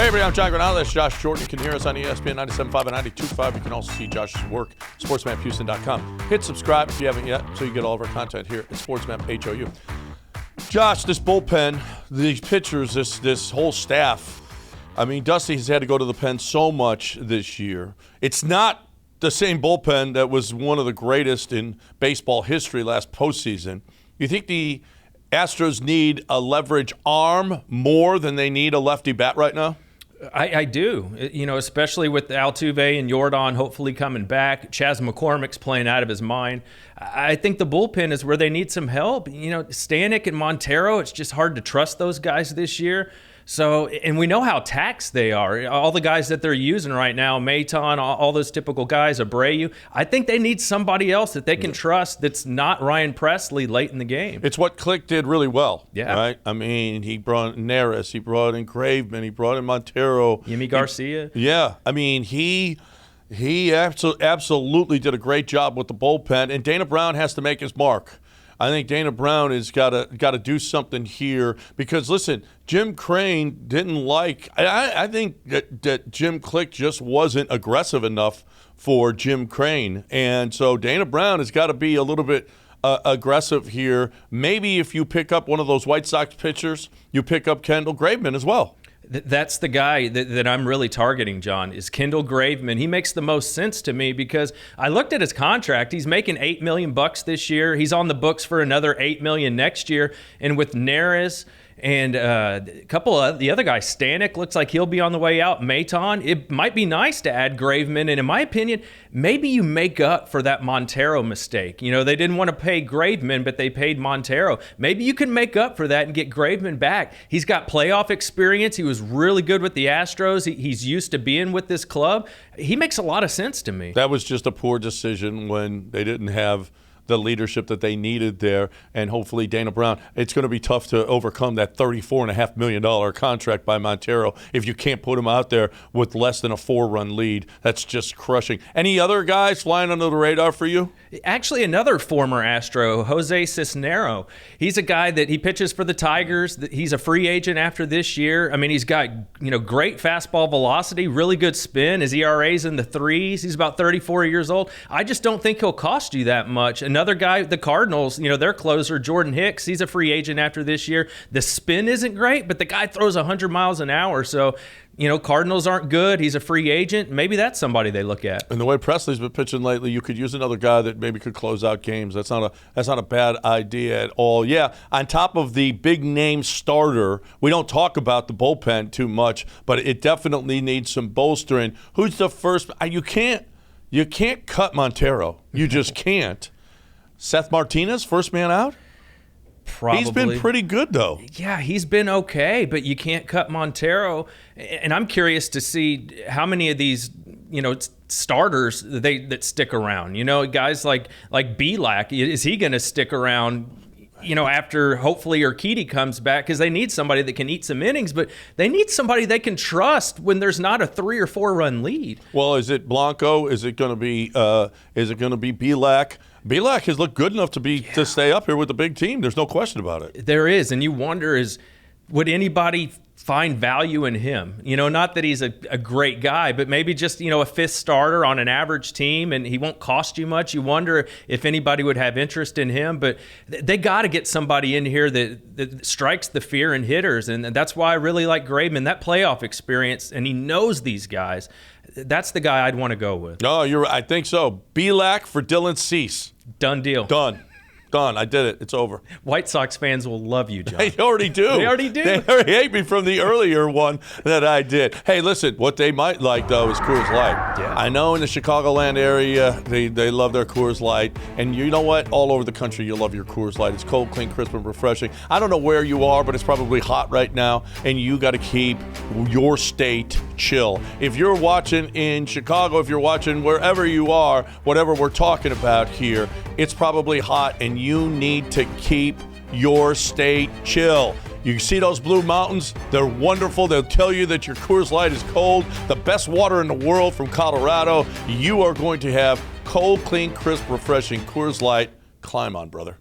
Hey everybody, I'm John Granado. That's Josh Jordan. You can hear us on ESPN 97.5 and 92.5. You can also see Josh's work, sportsmaphouston.com. Hit subscribe if you haven't yet, so you get all of our content here at SportsMap HOU. Josh, this bullpen, these pitchers, this whole staff, I mean, Dusty has had to go to the pen so much this year. It's not the same bullpen that was one of the greatest in baseball history last postseason. You think the Astros need a leverage arm more than they need a lefty bat right now? I do, especially with Altuve and Yordan hopefully coming back. Chas McCormick's playing out of his mind. I think the bullpen is where they need some help. Stanek and Montero, it's just hard to trust those guys this year. So, and we know how taxed they are. All the guys that they're using right now, Maton, all those typical guys, Abreu. I think they need somebody else that they can trust that's not Ryan Presley late in the game. It's what Click did really well. Yeah. Right? I mean, he brought in Neris, he brought in Graveman, he brought in Montero. Yimi Garcia. Yeah. I mean, he absolutely did a great job with the bullpen, and Dana Brown has to make his mark. I think Dana Brown has got to do something here because, listen, Jim Crane didn't like – I think that Jim Click just wasn't aggressive enough for Jim Crane. And so Dana Brown has got to be a little bit aggressive here. Maybe if you pick up one of those White Sox pitchers, you pick up Kendall Graveman as well. That's the guy that I'm really targeting, John, is Kendall Graveman. He makes the most sense to me because I looked at his contract. He's making $8 million this year. He's on the books for another $8 million next year. And with Neris and a couple of the other guys, Stanek looks like he'll be on the way out. Maton, it might be nice to add Graveman. And in my opinion, maybe you make up for that Montero mistake. They didn't want to pay Graveman, but they paid Montero. Maybe you can make up for that and get Graveman back. He's got playoff experience. He was really good with the Astros. He's used to being with this club. He makes a lot of sense to me. That was just a poor decision when they didn't have the leadership that they needed there, and hopefully Dana Brown. It's going to be tough to overcome that $34.5 million contract by Montero if you can't put him out there with less than a 4-run lead. That's just crushing. Any other guys flying under the radar for you? Actually, another former Astro, Jose Cisnero. He's a guy that he pitches for the Tigers. He's a free agent after this year. I mean, he's got great fastball velocity, really good spin. His ERA's in the 3s. He's about 34 years old. I just don't think he'll cost you that much. Another guy, the Cardinals, their closer, Jordan Hicks, he's a free agent after this year. The spin isn't great, but the guy throws 100 miles an hour. So, Cardinals aren't good. He's a free agent. Maybe that's somebody they look at. And the way Presley's been pitching lately, you could use another guy that maybe could close out games. That's not a bad idea at all. Yeah, on top of the big name starter, we don't talk about the bullpen too much, but it definitely needs some bolstering. Who's the first? You can't cut Montero. You just can't. Seth Martinez, first man out? Probably. He's been pretty good, though. Yeah, he's been okay, but you can't cut Montero. And I'm curious to see how many of these, starters that stick around. Guys like Belak, is he going to stick around? After hopefully Urquidy comes back, because they need somebody that can eat some innings, but they need somebody they can trust when there's not a 3 or 4 run lead. Well, is it Blanco? Is it going to be Belak? Belak has looked good enough to stay up here with the big team. There's no question about it. There is, and you wonder would anybody find value in him? Not that he's a great guy, but maybe just, a 5th starter on an average team, and he won't cost you much. You wonder if anybody would have interest in him, but they got to get somebody in here that strikes the fear in hitters, and that's why I really like Graveman, that playoff experience, and he knows these guys. That's the guy I'd want to go with. No, you're right. I think so. Belak for Dylan Cease. Done deal. Done. I did it. It's over. White Sox fans will love you, John. They already do. They already do. They already hate me from the earlier one that I did. Hey, listen, what they might like, though, is Coors Light. Yeah. I know in the Chicagoland area, they love their Coors Light. And you know what? All over the country, you love your Coors Light. It's cold, clean, crisp, and refreshing. I don't know where you are, but it's probably hot right now. And you got to keep your state chill. If you're watching in Chicago, if you're watching wherever you are, whatever we're talking about here, it's probably hot, and you need to keep your state chill. You see those blue mountains? They're wonderful. They'll tell you that your Coors Light is cold. The best water in the world from Colorado. You are going to have cold, clean, crisp, refreshing Coors Light. Climb on, brother.